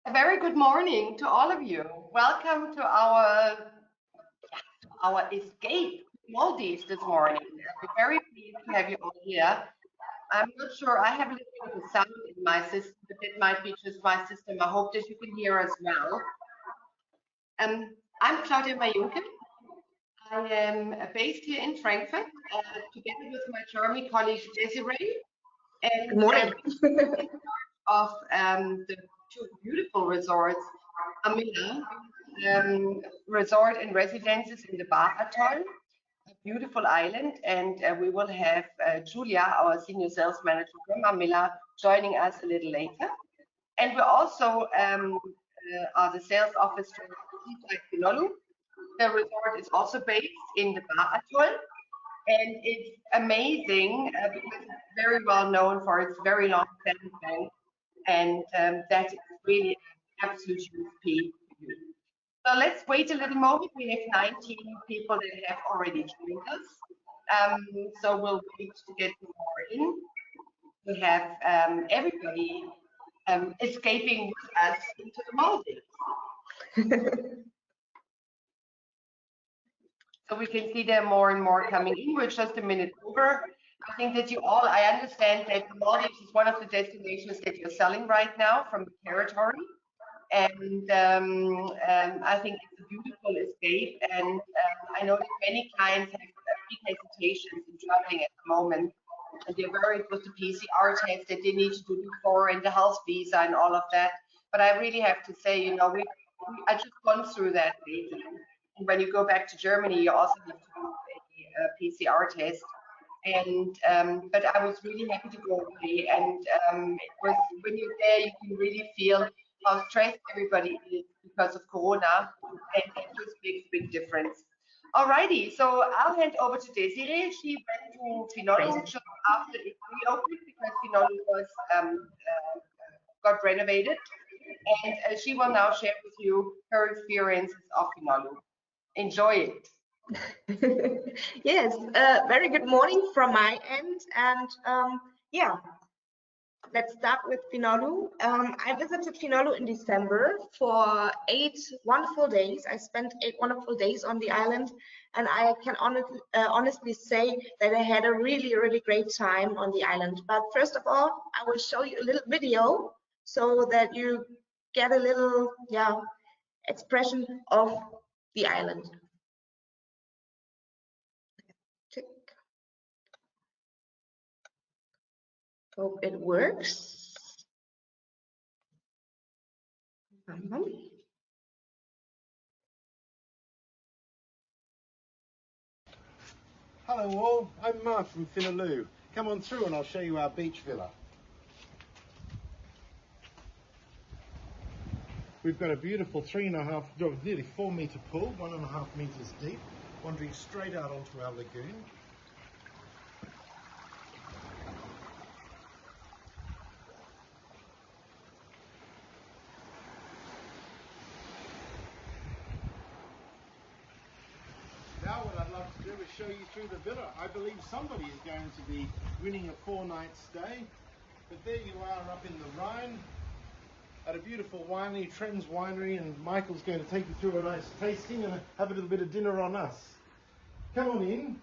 A very good morning to all of you. Welcome to our escape to Maldives this morning. I'm very pleased to have you all here. I'm not sure, I have a little bit of a sound in my system, but it might be just my system. I hope that you can hear as well. I'm Claudia Majunke. I am based here in Frankfurt together with my charming colleague Desiree. And good morning. Of the two beautiful resorts, Amilla, resort and residences in the Baa Atoll, a beautiful island, and we will have Julia, our senior sales manager from Amilla, joining us a little later. And we also are the sales office for Seaside Finolhu. The resort is also based in the Baa Atoll, and it's amazing because it's very well known for its very long sandbank, and that is really an absolute USP. So let's wait a little moment. We have 19 people that have already joined us. So we'll wait to get more in. We have everybody escaping with us into the Maldives. So we can see there more and more coming in. We're just a minute over. I think that I understand that the Maldives is one of the destinations that you're selling right now from the territory. And I think it's a beautiful escape. And I know that many clients have big hesitations in traveling at the moment. And they're worried with the PCR test that they need to do before and the health visa and all of that. But I really have to say, I just gone through that lately. And when you go back to Germany, you also have to do a PCR test. And but I was really happy to go away. And it was, when you're there, you can really feel how stressed everybody is because of Corona, and it just makes a big difference. Alrighty, so I'll hand over to Desiree. She went to Finolhu just after it reopened because Finolhu was got renovated, and she will now share with you her experiences of Finolhu. Enjoy it. Yes, very good morning from my end, and yeah, let's start with Finolhu. I visited Finolhu in December for 8 wonderful days. I spent 8 wonderful days on the island, and I can honestly say that I had a really, really great time on the island. But first of all, I will show you a little video so that you get a little, expression of the island. Hope it works. Hello all, I'm Mark from Finolhu. Come on through and I'll show you our beach villa. We've got a beautiful 3.5, nearly 4 metre pool, 1.5 metres deep, wandering straight out onto our lagoon. Now what I'd love to do is show you through the villa. I believe somebody is going to be winning a 4-night stay, but there you are up in the Rhine at a beautiful winery, Trends Winery, and Michael's going to take you through a nice tasting and have a little bit of dinner on us. Come on in.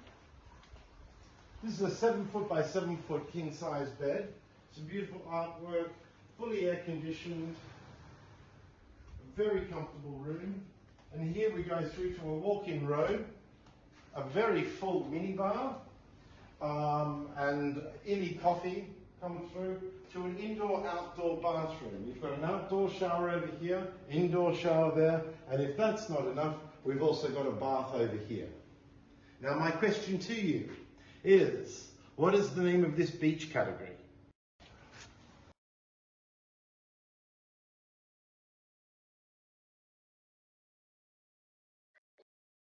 This is a 7-foot by 7-foot king-size bed. Some beautiful artwork, fully air-conditioned, a very comfortable room. And here we go through to a walk-in robe, a very full minibar, and any coffee come through, to an indoor-outdoor bathroom. You've got an outdoor shower over here, indoor shower there, and if that's not enough, we've also got a bath over here. Now my question to you is, what is the name of this beach category?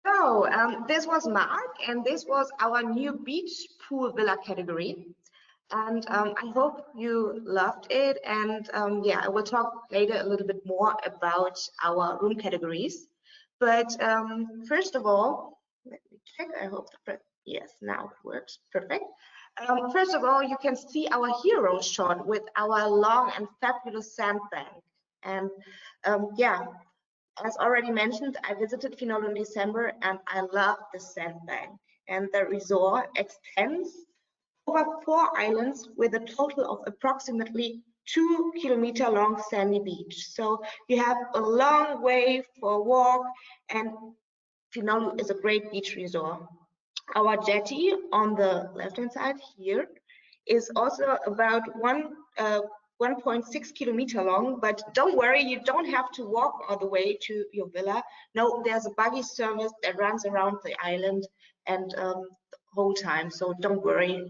So this was Mark, and this was our new beach pool villa category. And I hope you loved it. And yeah, I will talk later a little bit more about our room categories. But first of all, let me check. I hope yes, now it works perfect. First of all, you can see our hero shot with our long and fabulous sandbank. And yeah, as already mentioned, I visited Finolhu in December and I love the sandbank. And the resort extends over 4 islands with a total of approximately 2-kilometer long sandy beach. So you have a long way for a walk, and Finolhu is a great beach resort. Our jetty on the left-hand side here is also about 1.6 kilometer long, but don't worry, you don't have to walk all the way to your villa. No, there's a buggy service that runs around the island and the whole time, so don't worry,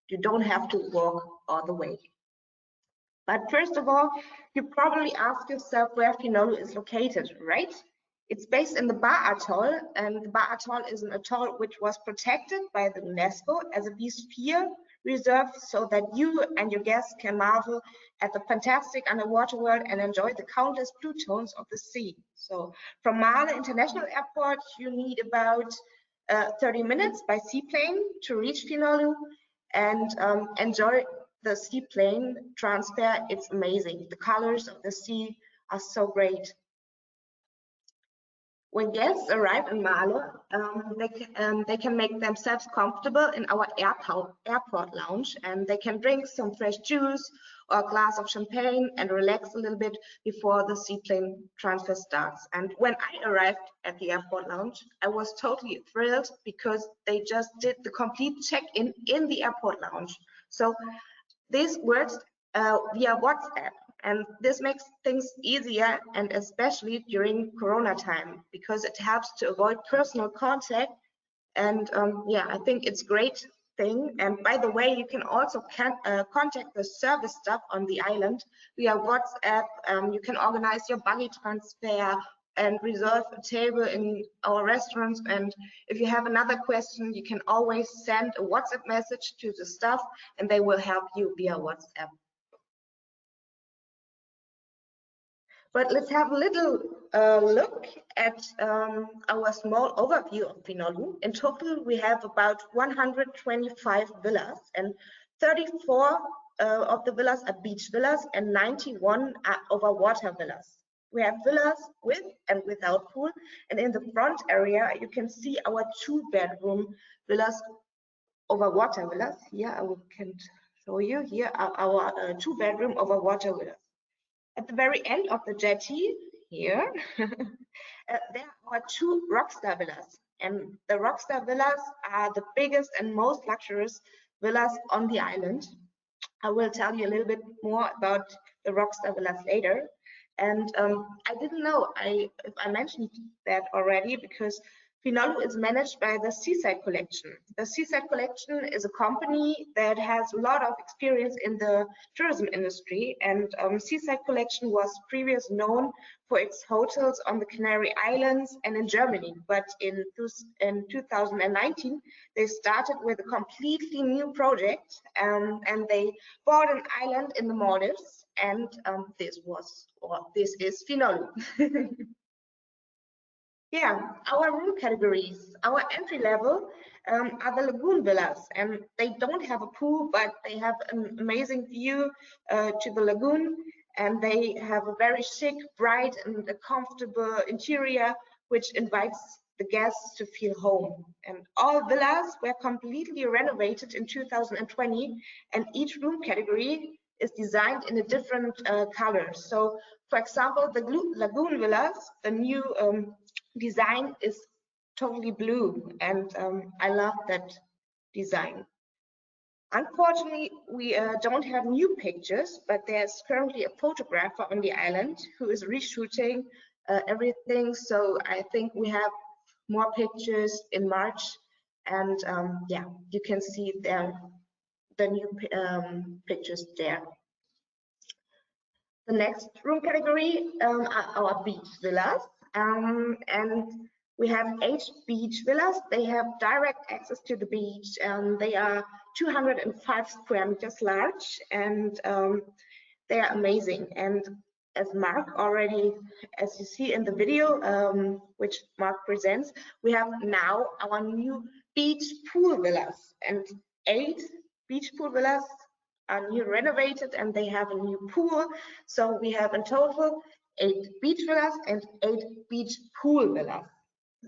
you don't have to walk all the way. But first of all, you probably ask yourself where Finolhu is located, right? It's based in the Baa Atoll, and the Baa Atoll is an atoll which was protected by the UNESCO as a biosphere reserve, so that you and your guests can marvel at the fantastic underwater world and enjoy the countless blue tones of the sea. So from Malediven International Airport, you need about 30 minutes by seaplane to reach Finolhu, and enjoy the seaplane transfer. It's amazing. The colors of the sea are so great. When guests arrive in Malé, they can make themselves comfortable in our airport lounge, and they can drink some fresh juice or a glass of champagne and relax a little bit before the seaplane transfer starts. And when I arrived at the airport lounge, I was totally thrilled because they just did the complete check-in in the airport lounge. So this works via WhatsApp. And this makes things easier, and especially during Corona time, because it helps to avoid personal contact. And yeah, I think it's a great thing. And by the way, you can also contact the service staff on the island via WhatsApp. You can organize your buggy transfer and reserve a table in our restaurants. And if you have another question, you can always send a WhatsApp message to the staff, and they will help you via WhatsApp. But let's have a little look at our small overview of Finolhu. In total, we have about 125 villas, and 34 of the villas are beach villas, and 91 are over water villas. We have villas with and without pool, and in the front area, you can see our 2-bedroom villas over water villas. Here, I can show you. Here are our 2-bedroom over water villas. At the very end of the jetty here, there are 2 Rockstar Villas, and the Rockstar Villas are the biggest and most luxurious villas on the island. I will tell you a little bit more about the Rockstar Villas later. And I didn't know if I mentioned that already, because Finolhu is managed by the Seaside Collection. The Seaside Collection is a company that has a lot of experience in the tourism industry, and Seaside Collection was previously known for its hotels on the Canary Islands and in Germany. But in 2019, they started with a completely new project, and they bought an island in the Maldives, and this is Finolhu. Yeah, our room categories. Our entry level are the Lagoon Villas, and they don't have a pool, but they have an amazing view to the lagoon, and they have a very chic, bright, and a comfortable interior, which invites the guests to feel home. And all villas were completely renovated in 2020, and each room category is designed in a different color. So, for example, the Lagoon Villas, the new design is totally blue, and I love that design. Unfortunately, we don't have new pictures, but there's currently a photographer on the island who is reshooting everything. So I think we have more pictures in March, and yeah, you can see the new pictures there. The next room category are our beach villas. And we have 8 beach villas. They have direct access to the beach. They are 205 square meters large, and they are amazing. And as Mark already, as you see in the video, which Mark presents, we have now our new beach pool villas, and 8 beach pool villas are new renovated, and they have a new pool. So we have in total 8 beach villas and 8 beach pool villas.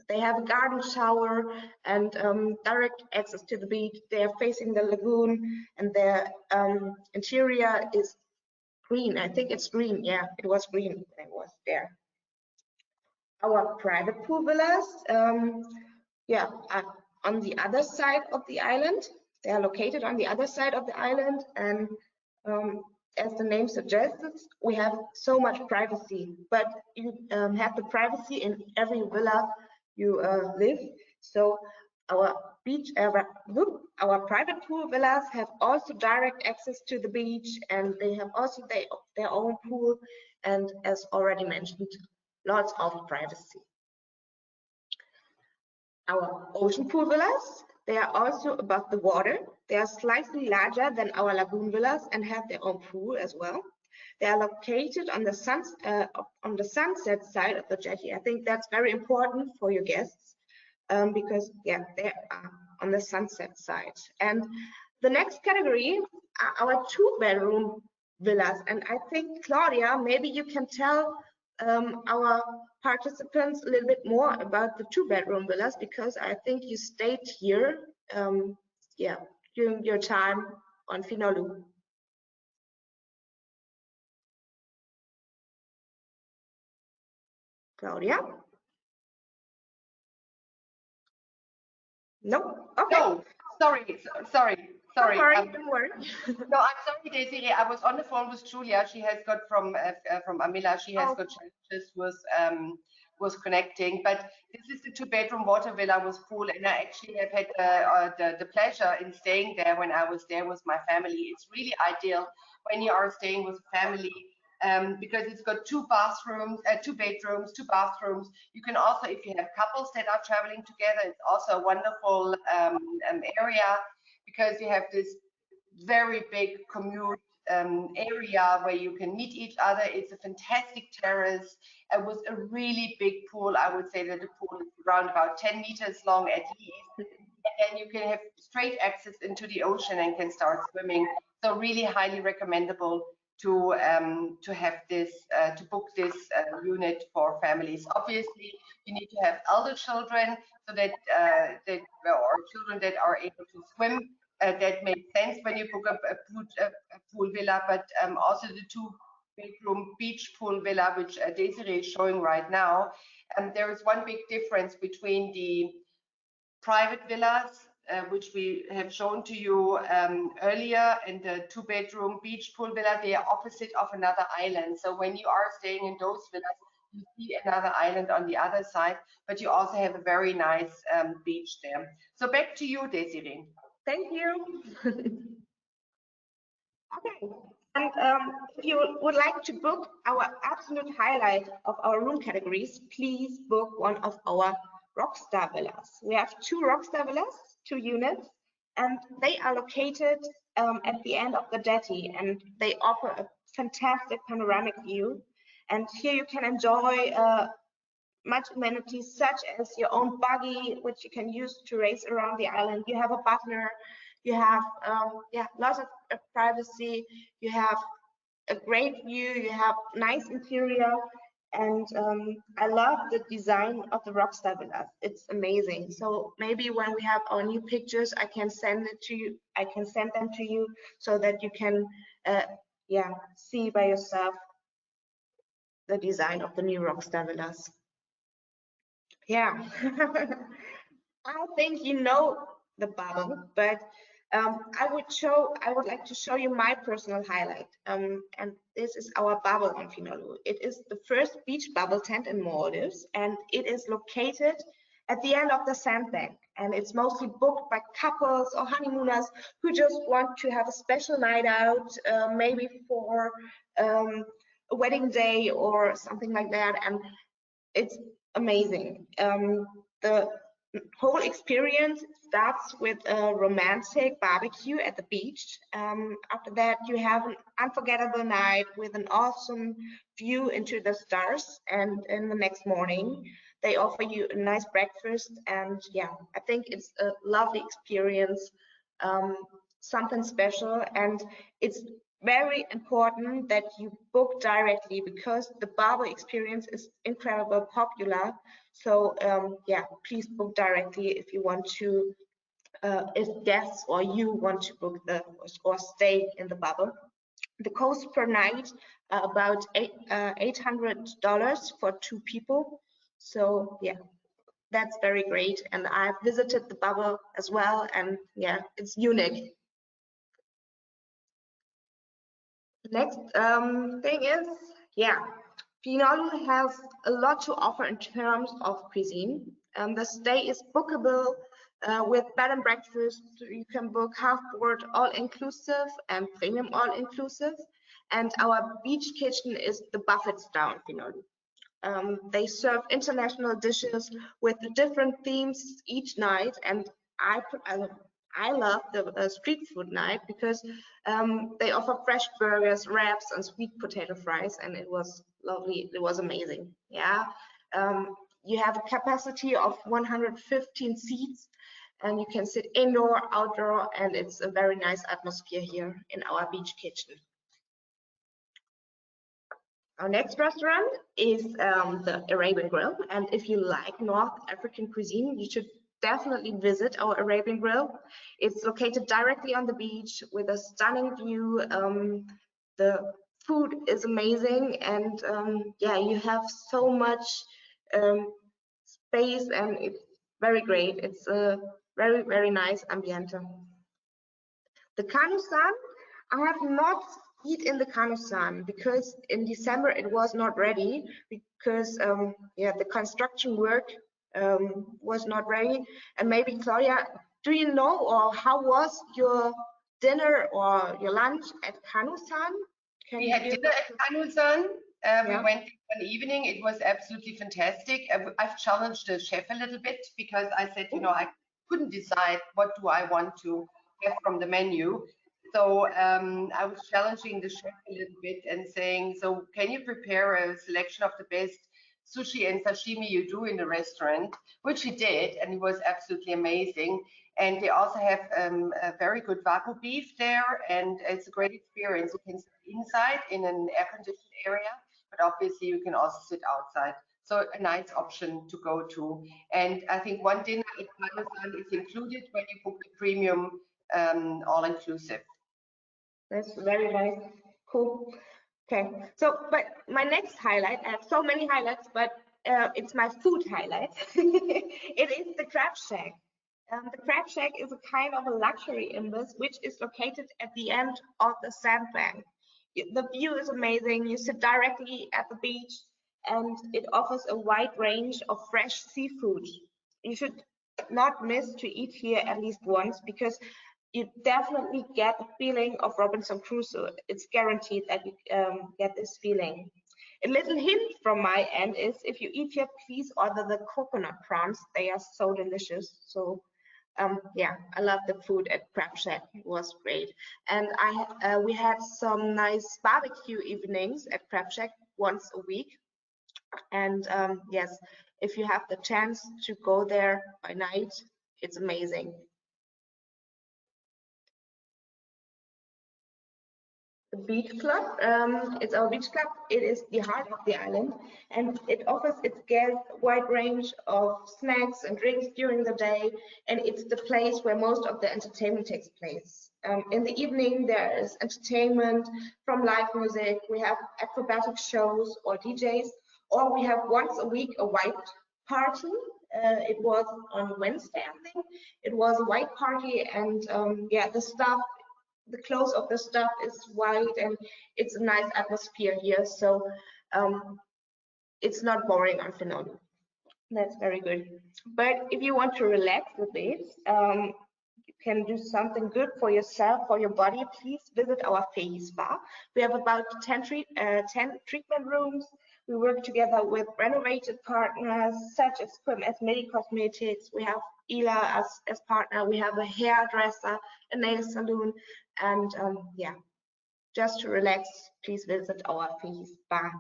They have a garden shower and direct access to the beach. They are facing the lagoon, and their interior is green. I think it's green. Yeah, it was green when I was there. Our private pool villas, yeah, are on the other side of the island. They are located on the other side of the island, and as the name suggests, we have so much privacy, but you have the privacy in every villa you live. So our private pool villas have also direct access to the beach, and they have also their own pool, and as already mentioned, lots of privacy. Our ocean pool villas, they are also above the water. They are slightly larger than our lagoon villas and have their own pool as well. They are located on the sunset side of the jetty. I think that's very important for your guests because yeah, they are on the sunset side. And the next category are our 2-bedroom villas. And I think, Claudia, maybe you can tell our participants a little bit more about the 2-bedroom villas, because I think you stayed here yeah, during your time on Finolhu. Claudia? No? Okay. No, sorry. Don't worry. No, I'm sorry, Desiree. I was on the phone with Julia. She has got from Amilla. She has got challenges with connecting. But this is the 2-bedroom water villa with pool, and I actually have had the pleasure in staying there when I was there with my family. It's really ideal when you are staying with family. Because it's got 2 bathrooms, 2 bedrooms, 2 bathrooms. You can also, if you have couples that are traveling together, it's also a wonderful area, because you have this very big commute area where you can meet each other. It's a fantastic terrace with a really big pool. I would say that the pool is around about 10 meters long at least. And then you can have straight access into the ocean and can start swimming. So really highly recommendable to have this to book this unit for families. Obviously, you need to have elder children so that or children that are able to swim. That makes sense when you book a pool villa, but also the 2-bedroom beach pool villa, which Desiree is showing right now. There is one big difference between the private villas, which we have shown to you earlier, and the 2-bedroom beach pool villa. They are opposite of another island. So when you are staying in those villas, you see another island on the other side, but you also have a very nice beach there. So back to you, Desiree. Thank you. Okay, and if you would like to book our absolute highlight of our room categories, please book one of our Rockstar Villas. We have 2 Rockstar Villas, 2 units, and they are located at the end of the jetty, and they offer a fantastic panoramic view. And here you can enjoy much amenities such as your own buggy, which you can use to race around the island. You have a butler, you have yeah, lots of privacy, you have a great view, you have nice interior, and I love the design of the Rockstar Villas. It's amazing. So maybe when we have our new pictures, I can send it to you. I can send them to you so that you can yeah, see by yourself the design of the new Rockstar Villas. Yeah, I think you know the bubble, but I would like to show you my personal highlight. And this is our bubble on Finolhu. It is the first beach bubble tent in Maldives, and it is located at the end of the sandbank. And it's mostly booked by couples or honeymooners who just want to have a special night out, maybe for a wedding day or something like that. And it's amazing. The whole experience starts with a romantic barbecue at the beach. After that, you have an unforgettable night with an awesome view into the stars. And in the next morning, they offer you a nice breakfast. And yeah, I think it's a lovely experience, something special. And it's very important that you book directly because the barber experience is incredibly popular. So yeah, please book directly if you want to, if guests or you want to book or stay in the barber. The cost per night about $800 for 2 people. So yeah, that's very great. And I've visited the barber as well, and yeah, it's unique. The next thing is, yeah, Finolhu has a lot to offer in terms of cuisine. The stay is bookable with bed and breakfast. You can book half board all-inclusive and premium all-inclusive. And our beach kitchen is the buffet style in Finolhu. They serve international dishes with different themes each night, and I love the street food night because they offer fresh burgers, wraps, and sweet potato fries, and it was lovely. It was amazing. Yeah, you have a capacity of 115 seats, and you can sit indoor, outdoor, and it's a very nice atmosphere here in our beach kitchen. Our next restaurant is the Arabian Grill, and if you like North African cuisine, you should definitely visit our Arabian Grill. It's located directly on the beach with a stunning view. The food is amazing, and yeah, you have so much space, and it's very great. It's a very, very nice ambiente. The Kanusan, I have not eat in the Kanusan because in December it was not ready because yeah, the construction work was not ready. And maybe Claudia, do you know, or how was your dinner or your lunch at Kanusan? We had dinner at Kanusan. We went one evening. It was absolutely fantastic. I've challenged the chef a little bit because I said, you know, I couldn't decide what do I want to have from the menu. So I was challenging the chef a little bit and saying, so can you prepare a selection of the best sushi and sashimi you do in the restaurant, which he did, and it was absolutely amazing. And they also have a very good Wagyu beef there, and it's a great experience. You can sit inside in an air-conditioned area, but obviously you can also sit outside. So a nice option to go to. And I think one dinner at Kanusan is included when you book the premium all-inclusive. That's very nice. Cool. Okay. So, but my next highlight, I have so many highlights, but it's my food highlight. It is the Crab Shack. The Crab Shack is a kind of a luxury imbiss, which is located at the end of the sandbank. The view is amazing. You sit directly at the beach, and it offers a wide range of fresh seafood. You should not miss to eat here at least once because you definitely get the feeling of Robinson Crusoe. It's guaranteed that you get this feeling. A little hint from my end is if you eat here, please order the coconut prawns. They are so delicious. So yeah, I love the food at Crab Shack. It was great. And we had some nice barbecue evenings at Crab Shack once a week. And yes, if you have the chance to go there by night, it's amazing. The beach club, it's our beach club. It is the heart of the island, and it offers its guests a wide range of snacks and drinks during the day, and it's the place where most of the entertainment takes place. In the evening, there is entertainment from live music. We have acrobatic shows or DJs, or we have once a week a white party. It was on Wednesday, I think. It was a white party, and yeah, the clothes of the staff is white, and it's a nice atmosphere here. So it's not boring on Finolhu. That's very good. But if you want to relax a bit, you can do something good for yourself, for your body, please visit our Fehi Spa. We have about 10 treatment rooms. We work together with renovated partners such as Medi Cosmetics. We have Ila as partner. We have a hairdresser, a nail salon, and yeah, just to relax, please visit our Fehi Spa.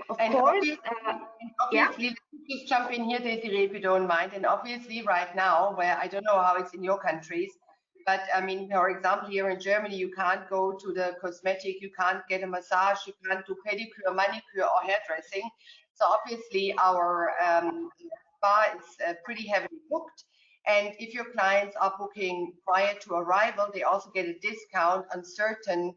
Of course, obviously, let me just jump in here, Desiree, if you don't mind. And obviously, right now, where I don't know how it's in your countries, But I mean, for example, here in Germany, you can't go to the cosmetic, you can't get a massage, you can't do pedicure, manicure, or hairdressing. So obviously, our spa is pretty heavily booked. And if your clients are booking prior to arrival, they also get a discount on certain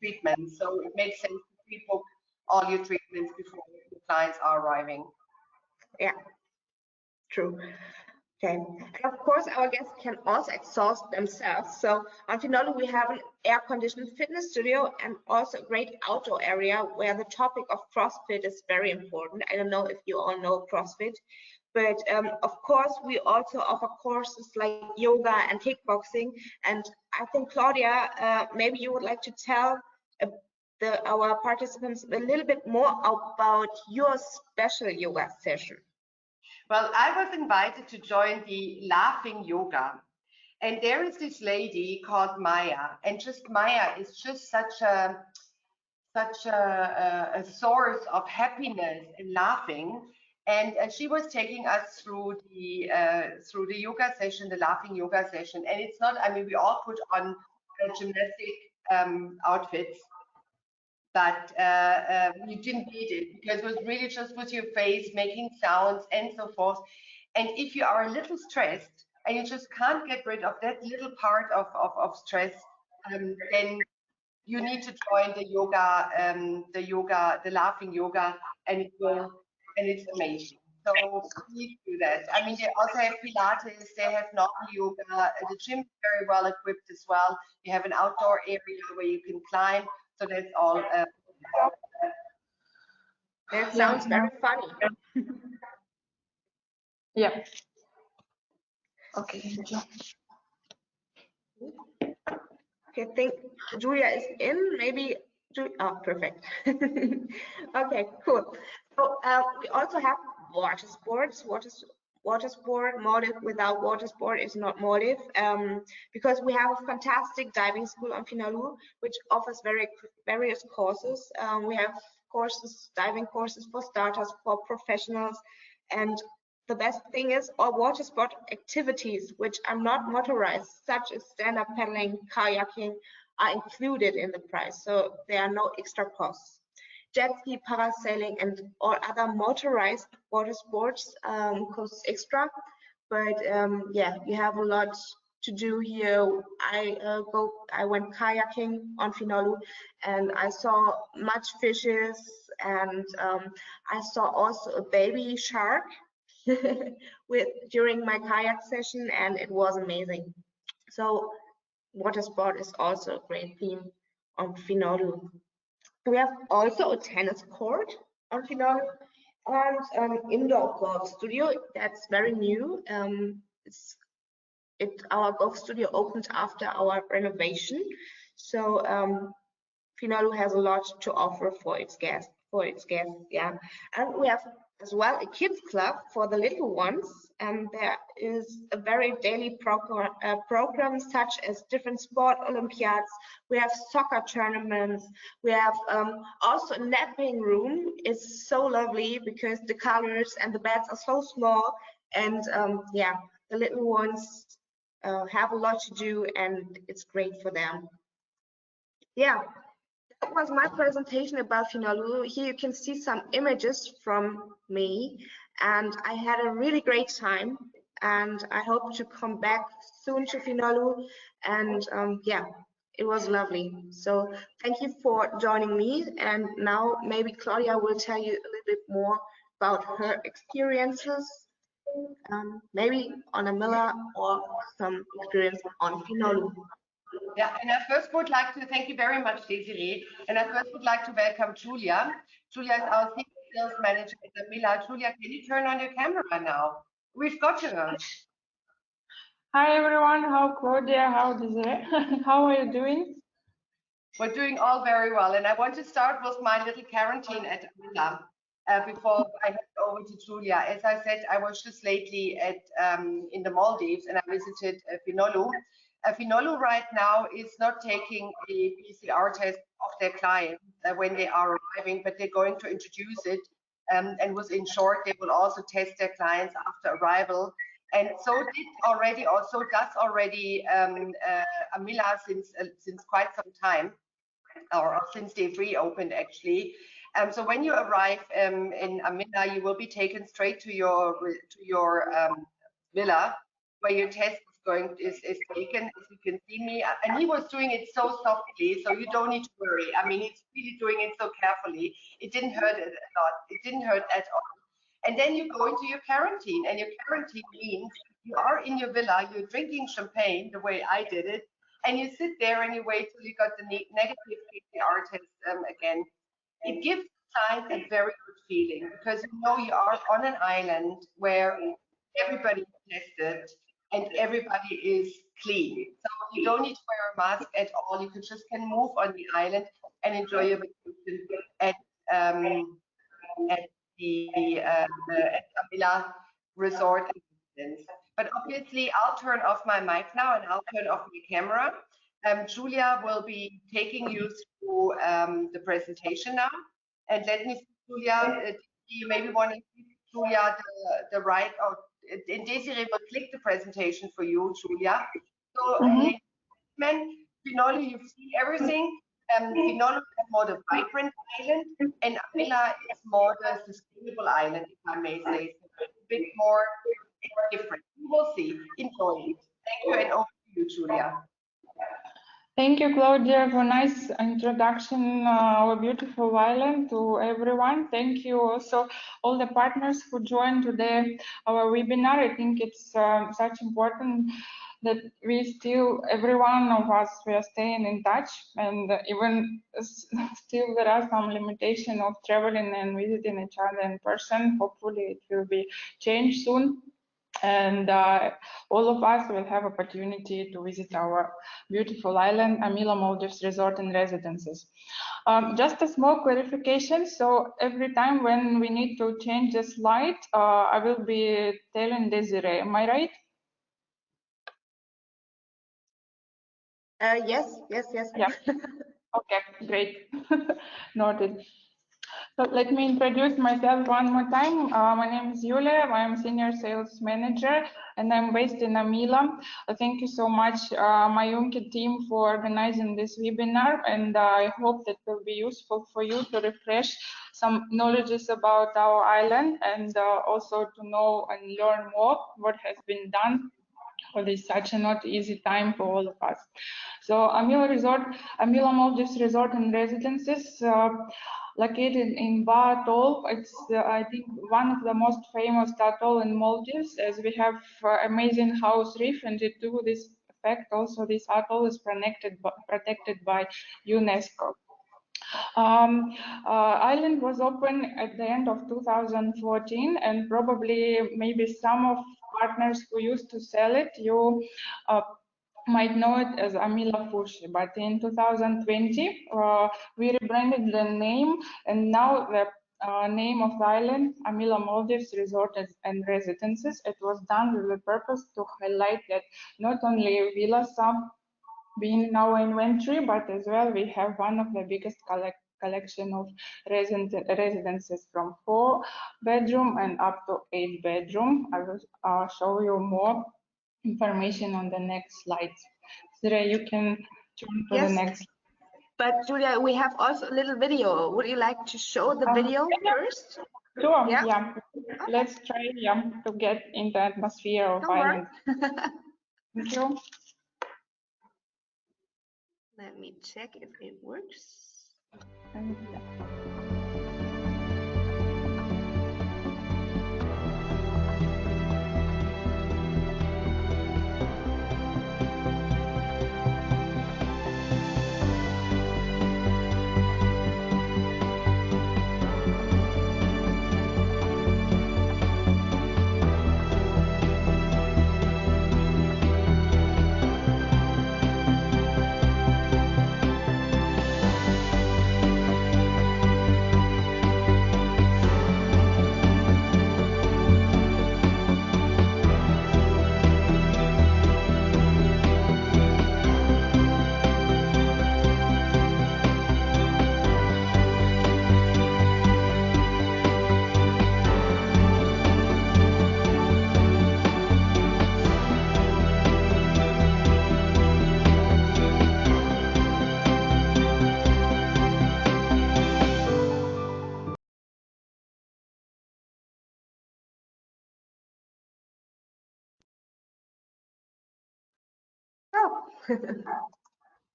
treatments. So it makes sense to pre-book all your treatments before the clients are arriving. Yeah, true. Okay, and of course our guests can also exhaust themselves. So on Finolhu we have an air-conditioned fitness studio and also a great outdoor area where the topic of CrossFit is very important. I don't know if you all know CrossFit, but of course we also offer courses like yoga and kickboxing. And I think Claudia, maybe you would like to tell our participants a little bit more about your special yoga session. Well, I was invited to join the laughing yoga, and there is this lady called Maya, and just Maya is just such a source of happiness and laughing. And she was taking us through the yoga session, the laughing yoga session. And it's not, I mean, we all put on gymnastic outfits, but you didn't need it because it was really just with your face making sounds and so forth. And if you are a little stressed and you just can't get rid of that little part of stress, then you need to join the yoga, the laughing yoga, and it's amazing. So please do that. I mean, they also have Pilates, they have normal yoga. The gym is very well equipped as well. You have an outdoor area where you can climb. So that's all. That sounds very funny. Yeah. Okay. Okay, I think Julia is in. Maybe. Oh, perfect. Okay, cool. So we also have water sports. Water sport, Malediven without water sport is not Malediven, because we have a fantastic diving school on Finolhu, which offers various courses. We have diving courses for starters, for professionals, and the best thing is all water sport activities which are not motorized, such as stand-up paddling, kayaking, are included in the price, so there are no extra costs. Jet ski, parasailing, and all other motorized water sports cost extra, but yeah, you have a lot to do here. I went kayaking on Finolhu, and I saw much fishes, and I saw also a baby shark during my kayak session, and it was amazing. So water sport is also a great theme on Finolhu. We have also a tennis court on Finolhu and an indoor golf studio that's very new. Our golf studio opened after our renovation, so Finolhu has a lot to offer for its guests. Yeah, and we have as well a kids club for the little ones, and there is a very daily program such as different sport Olympiads. We have soccer tournaments. We have also a napping room. It's so lovely because the colors and the beds are so small, and yeah, the little ones have a lot to do, and it's great for them. Yeah. That was my presentation about Finolhu. Here you can see some images from me, and I had a really great time, and I hope to come back soon to Finolhu, and yeah, it was lovely. So thank you for joining me, and now maybe Claudia will tell you a little bit more about her experiences, maybe on Amilla or some experience on Finolhu. Yeah, and I first would like to thank you very much, Desiree. And I first would like to welcome Julia. Julia is our senior sales manager at Amilla. Julia, can you turn on your camera now? We've got you. Hi everyone, how Claudia, how Desiree, how are you doing? We're doing all very well. And I want to start with my little quarantine at Amilla before I hand over to Julia. As I said, I was just lately in the Maldives and I visited Finolhu. Finolhu right now is not taking a PCR test of their clients when they are arriving, but they're going to introduce it. And within short, they will also test their clients after arrival. And so does already Amilla since quite some time, or since they've reopened actually. So when you arrive in Amilla, you will be taken straight to your villa, where your test is taken. As you can see me, and he was doing it so softly, so you don't need to worry. I mean, he's really doing it so carefully. It didn't hurt a lot. It didn't hurt at all. And then you go into your quarantine, and your quarantine means you are in your villa, you're drinking champagne the way I did it, and you sit there and you wait till you got the negative PCR test again. It gives the client a very good feeling, because you know you are on an island where everybody is tested and everybody is clean. So you don't need to wear a mask at all. You can move on the island and enjoy your vacation at the Amilla Resort and Residence. But obviously, I'll turn off my mic now and I'll turn off my camera. Julia will be taking you through the presentation now. And let me see, Julia, you maybe want to give Julia the right, or Desiree will click the presentation for you, Julia. So, Finolhu, you've seen everything. Finolhu is more the vibrant island, and Amilla is more the sustainable island, if I may say. So it's a bit more different. You will see. Enjoy it. Thank you, and over to you, Julia. Thank you, Claudia, for a nice introduction, our beautiful island, to everyone. Thank you also all the partners who joined today our webinar. I think it's such important that we still, every one of us, we are staying in touch, and even still there are some limitation of traveling and visiting each other in person. Hopefully it will be changed soon. And all of us will have opportunity to visit our beautiful island, Amilla Maldives Resort and Residences. Just a small clarification. So every time when we need to change the slide, I will be telling Desiree. Am I right? Yes. Yeah. Okay, great. Noted. So let me introduce myself one more time. My name is Yulia. I'm Senior Sales Manager, and I'm based in Amilla. Thank you so much, Majunke team, for organizing this webinar, and I hope that will be useful for you to refresh some knowledges about our island, and also to know and learn more what has been done for this such a not easy time for all of us. So Amilla Maldives Resort and Residences, located in Baa Atoll. It's I think one of the most famous atoll in Maldives, as we have amazing house reef, and due to this effect also this atoll is protected by UNESCO. Island was open at the end of 2014, and probably maybe some of partners who used to sell it, you might know it as Amilla Fushi, but in 2020 we rebranded the name, and now the name of the island, Amilla Maldives Resort and Residences. It was done with the purpose to highlight that not only villas being in our inventory, but as well we have one of the biggest collection of residences from 4-bedroom and up to 8-bedroom. I will show you more information on the next slides. Sire, you can turn to the next. But Julia, we have also a little video. Would you like to show the video first? Sure, yeah. Let's try to get in the atmosphere of island. Thank you. Let me check if it works.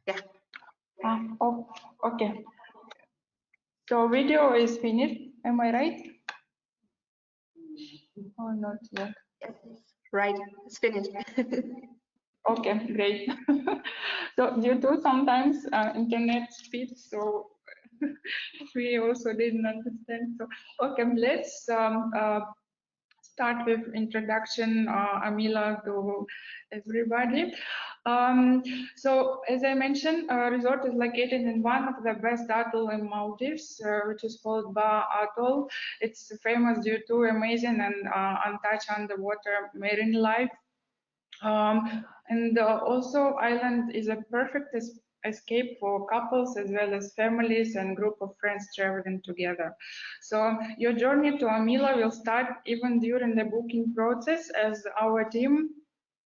Yeah. Oh, okay. So video is finished. Am I right? Or not yet? Yes, right. It's finished. Okay, great. So due to sometimes internet speed, so we also didn't understand. So okay, let's start with introduction, Amilla, to everybody. So as I mentioned, resort is located in one of the best atoll in Maldives, which is called Baa Atoll. It's famous due to amazing and untouched underwater marine life. And also island is a perfect escape for couples as well as families and group of friends traveling together. So your journey to Amilla will start even during the booking process, as our team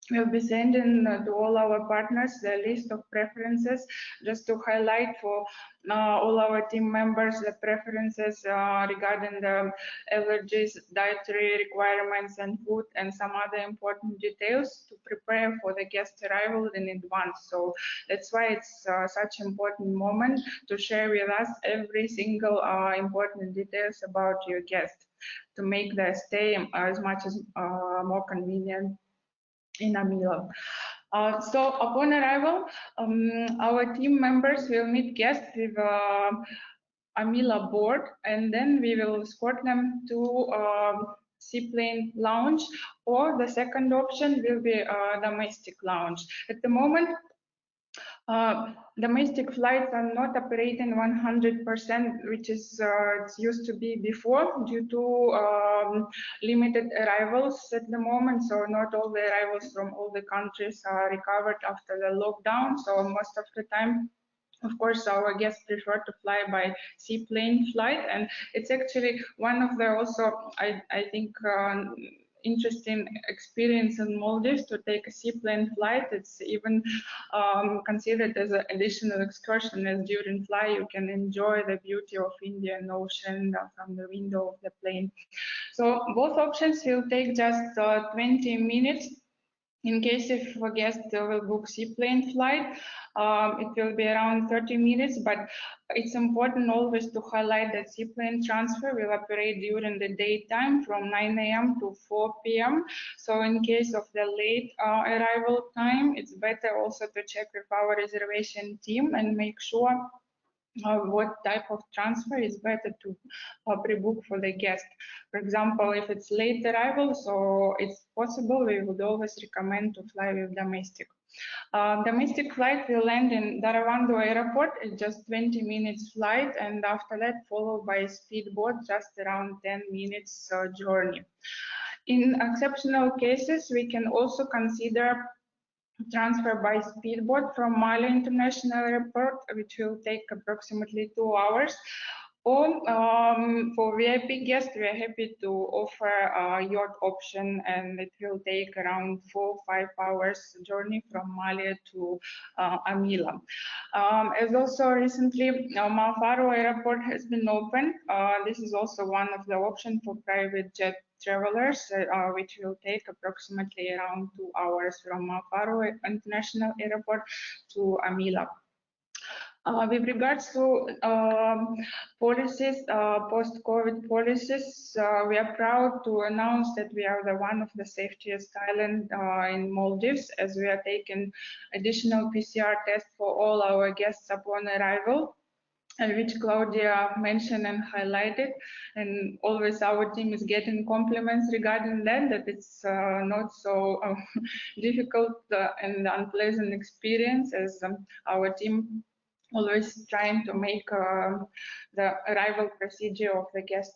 will be sending to all our partners the list of preferences, just to highlight for all our team members the preferences regarding the allergies, dietary requirements and food, and some other important details to prepare for the guest arrival in advance. So that's why it's such an important moment to share with us every single important details about your guest, to make the stay as much as more convenient in Amilla. So upon arrival, our team members will meet guests with Amilla board, and then we will escort them to seaplane lounge, or the second option will be domestic lounge. At the moment, domestic flights are not operating 100%, which is it used to be before, due to limited arrivals at the moment. So not all the arrivals from all the countries are recovered after the lockdown. So most of the time, of course, our guests prefer to fly by seaplane flight, and it's actually one of the also, I think, interesting experience in Maldives to take a seaplane flight. It's even considered as an additional excursion, as during flight you can enjoy the beauty of Indian Ocean from the window of the plane. So both options will take just 20 minutes. In case if a guest will book seaplane flight, it will be around 30 minutes, but it's important always to highlight that seaplane transfer will operate during the daytime from 9 a.m. to 4 p.m. So in case of the late arrival time, it's better also to check with our reservation team and make sure what type of transfer is better to pre-book for the guest. For example, if it's late arrival, so it's possible, we would always recommend to fly with domestic. Domestic flight will land in Daravando Airport. It's just 20 minutes flight, and after that followed by a speedboat, just around 10 minutes journey. In exceptional cases, we can also consider transfer by speedboat from Alle International Airport, which will take approximately 2 hours. Or for VIP guests, we are happy to offer a yacht option, and it will take around 4-5 hours journey from Mali to Amilla. As also recently, Malfaro Airport has been opened. This is also one of the options for private jet travelers, which will take approximately around 2 hours from Malfaro International Airport to Amilla. With regards to policies, post-COVID policies, we are proud to announce that we are the one of the safest island in Maldives, as we are taking additional PCR tests for all our guests upon arrival, which Claudia mentioned and highlighted, and always our team is getting compliments regarding that it's not so difficult and unpleasant experience, as our team always trying to make the arrival procedure of the guest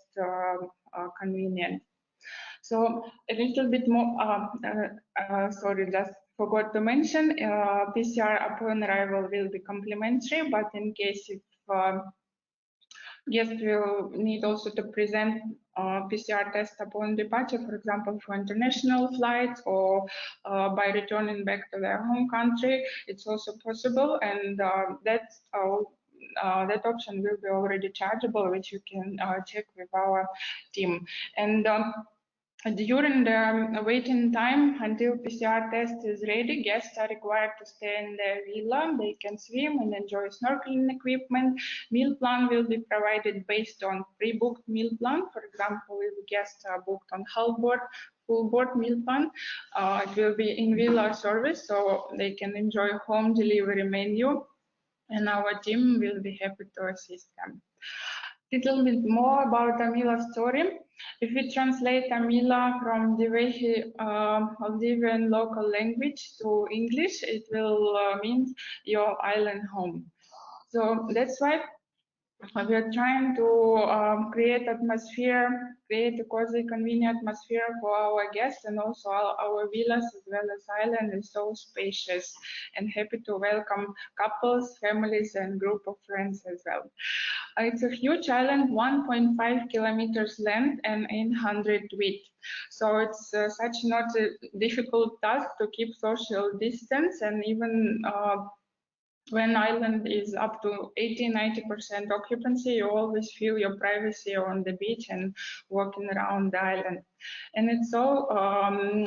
convenient. So a little bit more, sorry, just forgot to mention, PCR upon arrival will be complimentary, but in case if guest will need also to present PCR test upon departure, for example, for international flights or by returning back to their home country, it's also possible, and that option will be already chargeable, which you can check with our team. And During the waiting time until PCR test is ready, guests are required to stay in their villa. They can swim and enjoy snorkeling equipment. Meal plan will be provided based on pre-booked meal plan. For example, if guests are booked on full board meal plan, it will be in villa service, so they can enjoy home delivery menu, and our team will be happy to assist them. A little bit more about Amilla's story. If we translate Amilla from the Maldivian local language to English, it will mean your island home. So that's why we are trying to create a cozy, convenient atmosphere for our guests, and also our villas as well as island is so spacious and happy to welcome couples, families, and group of friends as well. It's a huge island, 1.5 kilometers length and 800 width. So it's such not a difficult task to keep social distance, and even when island is up to 80–90% occupancy, you always feel your privacy on the beach and walking around the island. And it's so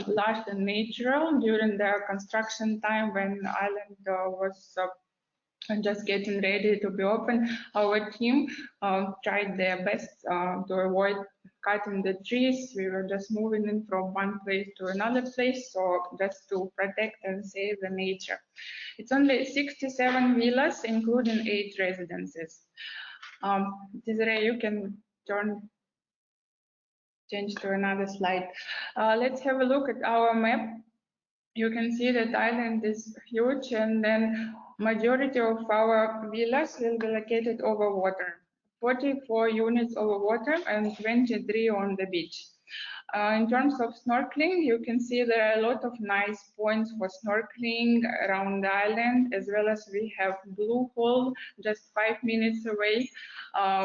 lush and natural. During the construction time, when the island was just getting ready to be open, our team tried their best to avoid cutting the trees. We were just moving in from one place to another place, so just to protect and save the nature. It's only 67 villas, including 8 residences. Desiree, you can change to another slide. Let's have a look at our map. You can see that island is huge, and then majority of our villas will be located over water. 44 units over water and 23 on the beach. In terms of snorkeling, you can see there are a lot of nice points for snorkeling around the island, as well as we have Blue Hole just 5 minutes away.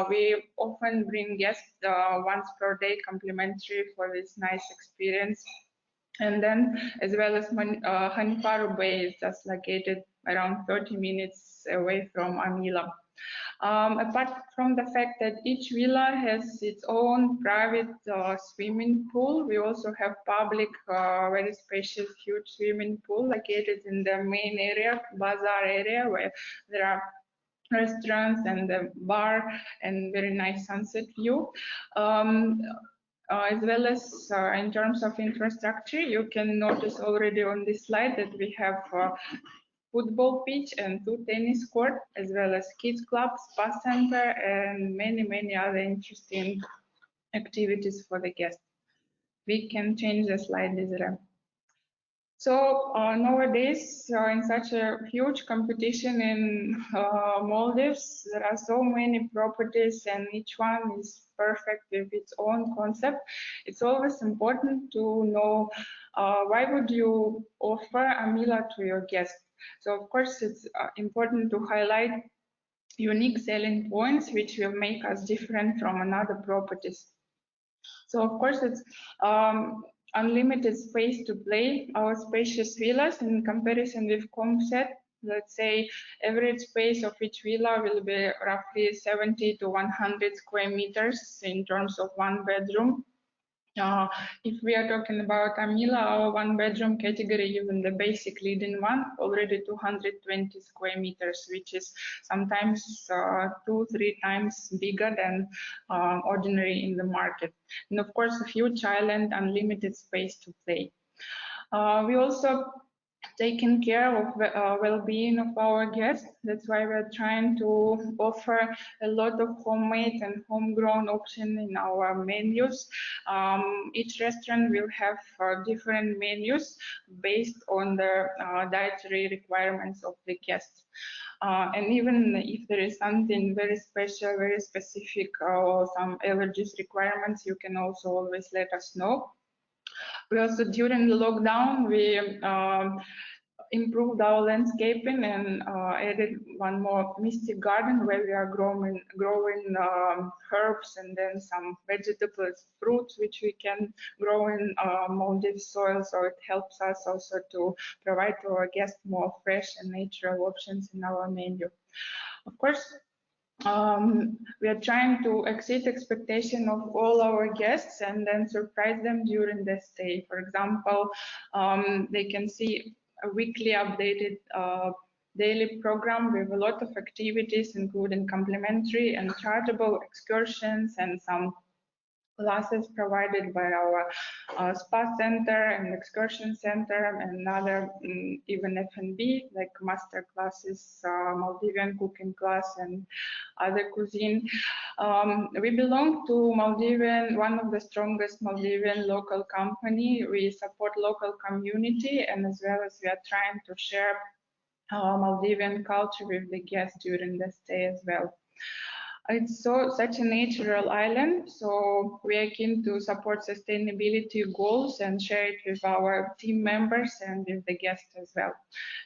We often bring guests once per day complimentary for this nice experience. And then, as well as Haniparu Bay is just located around 30 minutes away from Amilla. Apart from the fact that each villa has its own private swimming pool, we also have public, very spacious, huge swimming pool located in the main area, bazaar area, where there are restaurants and the bar and very nice sunset view. As well as in terms of infrastructure, you can notice already on this slide that we have football pitch and 2 tennis courts, as well as kids club, spa center, and many other interesting activities for the guests. We can change the slide, Desiree. So nowadays, in such a huge competition in Maldives, there are so many properties, and each one is perfect with its own concept. It's always important to know why would you offer Amilla to your guests. So of course, it's important to highlight unique selling points which will make us different from another properties. So of course, it's unlimited space to play. Our spacious villas, in comparison with Comset, let's say average space of each villa will be roughly 70 to 100 square meters in terms of 1 bedroom. If we are talking about Amilla, our 1 bedroom category, even the basic leading one, already 220 square meters, which is sometimes 2–3 times bigger than ordinary in the market. And of course, a huge island, unlimited space to play. We also taking care of well-being of our guests. That's why we're trying to offer a lot of homemade and homegrown options in our menus. Each restaurant will have different menus based on the dietary requirements of the guests. And even if there is something very special, very specific, or some allergies requirements, you can also always let us know. We also, during the lockdown, we improved our landscaping and added one more mystic garden where we are growing herbs and then some vegetables, fruits, which we can grow in Maldives soil. So it helps us also to provide to our guests more fresh and natural options in our menu. Of course, we are trying to exceed expectation of all our guests and then surprise them during the stay. For example, they can see a weekly updated daily program with a lot of activities, including complimentary and chargeable excursions and some classes provided by our spa center and excursion center and other even F&B like master classes, Maldivian cooking class and other cuisine. We belong to Maldivian, one of the strongest Maldivian local company. We support local community and as well as we are trying to share Maldivian culture with the guests during the stay as well. It's such a natural island, so we are keen to support sustainability goals and share it with our team members and with the guests as well.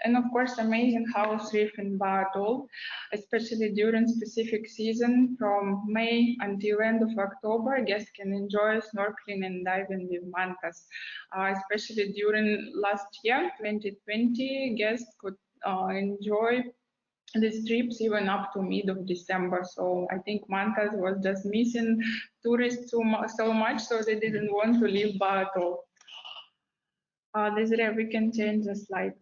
And of course, amazing house reef in Baa Atoll, especially during specific season from May until end of October, guests can enjoy snorkeling and diving with mantas. Especially during last year, 2020, guests could enjoy these trips even up to mid of December. So I think mantas was just missing tourists so much, so they didn't want to leave Baa Atoll. Desiree, we can change the slide.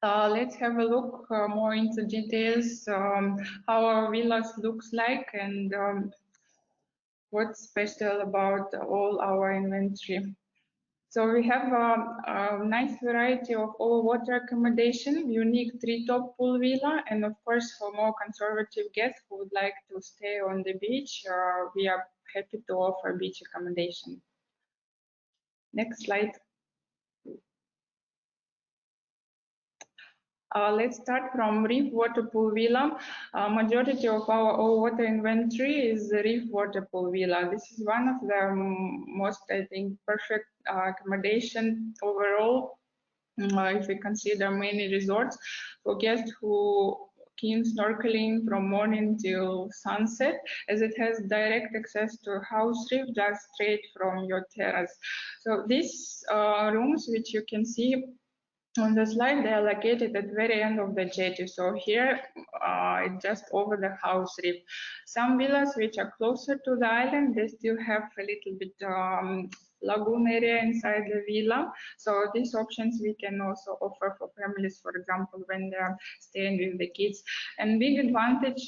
Let's have a look more into details, how our villas looks like and what's special about all our inventory. So we have a nice variety of all water accommodation, unique treetop pool villa, and of course for more conservative guests who would like to stay on the beach, we are happy to offer beach accommodation. Next slide. Let's start from Reef Waterpool Villa. Majority of our all-water inventory is Reef Waterpool Villa. This is one of the most, I think, perfect accommodation overall, if we consider many resorts for guests who keen snorkeling from morning till sunset, as it has direct access to house reef just straight from your terrace. So these rooms, which you can see on the slide, they are located at the very end of the jetty. So here, it's just over the house reef. Some villas which are closer to the island, they still have a little bit lagoon area inside the villa. So these options we can also offer for families, for example, when they are staying with the kids. And big advantage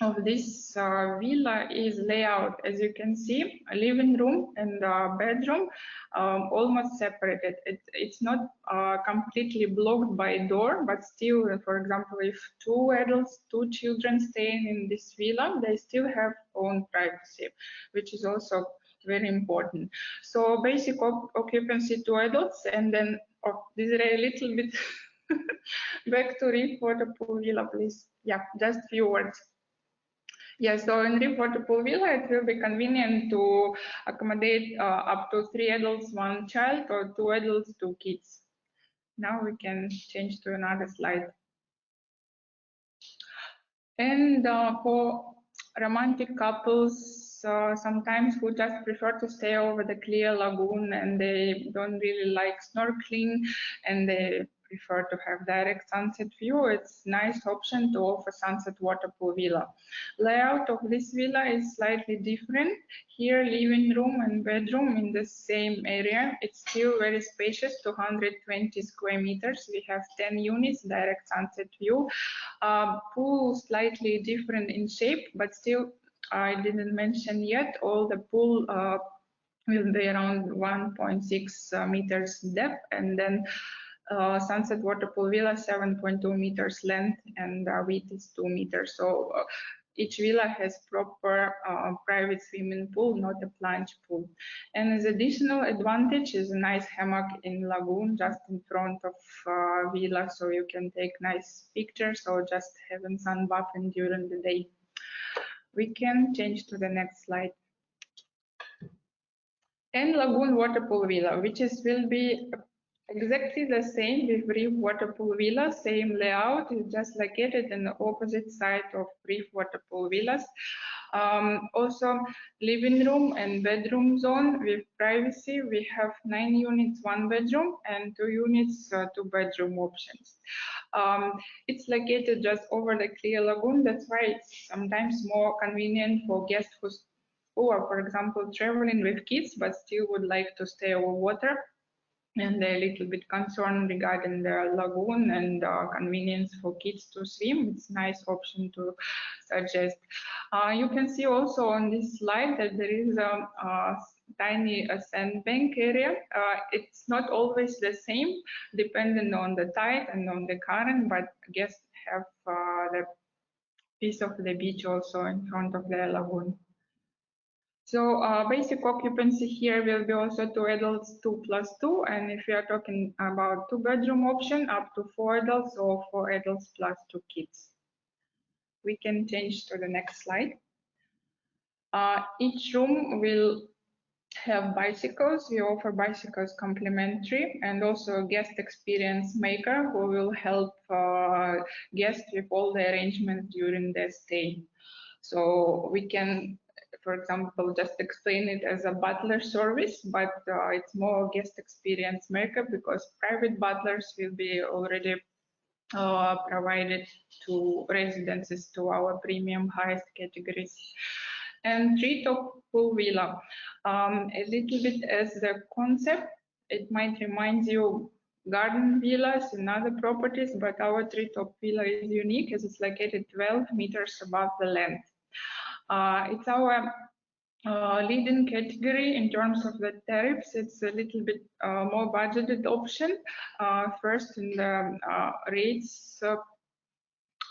of this villa is layout. As you can see, a living room and a bedroom almost separated. It's not completely blocked by a door, but still, for example, if two adults, two children staying in this villa, they still have own privacy, which is also very important. So basic occupancy, 2 adults, and then this is a little bit back to Reef Waterpool Villa, please. Yeah, just few words. Yeah, so in Reef Waterpool Villa, it will be convenient to accommodate up to 3 adults, 1 child, or 2 adults, 2 kids. Now we can change to another slide. And for romantic couples, sometimes who just prefer to stay over the clear lagoon and they don't really like snorkeling and they prefer to have direct sunset view, it's a nice option to offer sunset waterpool villa. Layout of this villa is slightly different. Here, living room and bedroom in the same area. It's still very spacious, 220 square meters. We have 10 units, direct sunset view. Pool slightly different in shape, but still, I didn't mention yet, all the pool will be around 1.6 meters depth, and then sunset waterpool villa 7.2 meters length and width is 2 meters. So each villa has proper private swimming pool, not a plunge pool. And as additional advantage is a nice hammock in lagoon just in front of villa, so you can take nice pictures or just having sun bathing during the day. We can change to the next slide. And Lagoon Waterpool Villa, which will be exactly the same with Reef Waterpool Villa, same layout, is just located on the opposite side of Reef Waterpool Villas. Also, living room and bedroom zone with privacy. We have 9 units, 1 bedroom, and 2 units, 2 bedroom options. It's located just over the clear lagoon. That's why it's sometimes more convenient for guests who are, for example, traveling with kids but still would like to stay over water, and they're a little bit concerned regarding the lagoon and convenience for kids to swim. It's a nice option to suggest. You can see also on this slide that there is a tiny sandbank area. It's not always the same, depending on the tide and on the current, but guests have the piece of the beach also in front of the lagoon. So basic occupancy here will be also 2 adults, 2+2, and if we are talking about 2 bedroom option, up to 4 adults or 4 adults plus 2 kids. We can change to the next slide. Each room will have bicycles. We offer bicycles complimentary, and also a guest experience maker who will help guests with all the arrangements during their stay. So we can, for example, just explain it as a butler service, but it's more guest experience maker because private butlers will be already provided to residences to our premium highest categories. And treetop pool villa, a little bit as the concept, it might remind you garden villas and other properties, but our treetop villa is unique as it's located 12 meters above the land. It's our leading category in terms of the tariffs. It's a little bit more budgeted option, first in the rates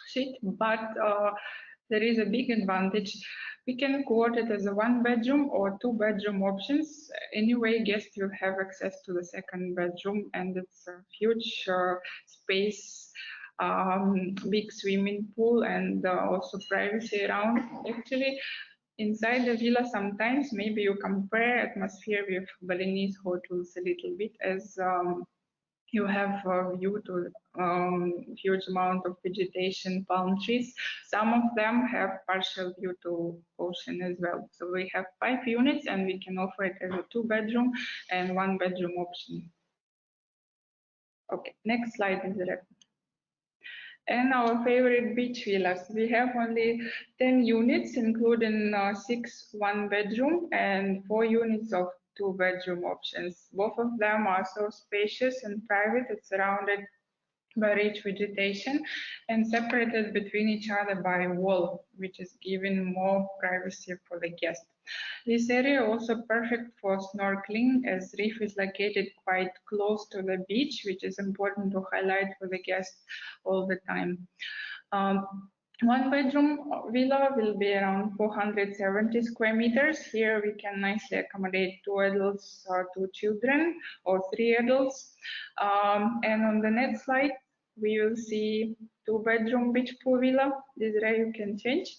sheet, but there is a big advantage. We can quote it as a 1 bedroom or 2 bedroom options. Anyway, guests will have access to the 2nd bedroom, and it's a huge space, big swimming pool, and also privacy around. Actually, inside the villa, sometimes maybe you compare atmosphere with Balinese hotels a little bit, as you have a view to huge amount of vegetation, palm trees. Some of them have partial view to ocean as well. So we have 5 units, and we can offer it as a 2 bedroom and 1 bedroom option. Okay, next slide is the rest. And our favorite beach villas. We have only 10 units, including 6 1 bedroom and 4 units of 2 bedroom options. Both of them are so spacious and private. It's surrounded by rich vegetation and separated between each other by a wall, which is giving more privacy for the guest. This area also perfect for snorkeling, as Reef is located quite close to the beach, which is important to highlight for the guests all the time. 1 bedroom villa will be around 470 square meters. Here we can nicely accommodate 2 adults or 2 children or 3 adults. And on the next slide, we will see 2 bedroom beach pool villa. This area you can change.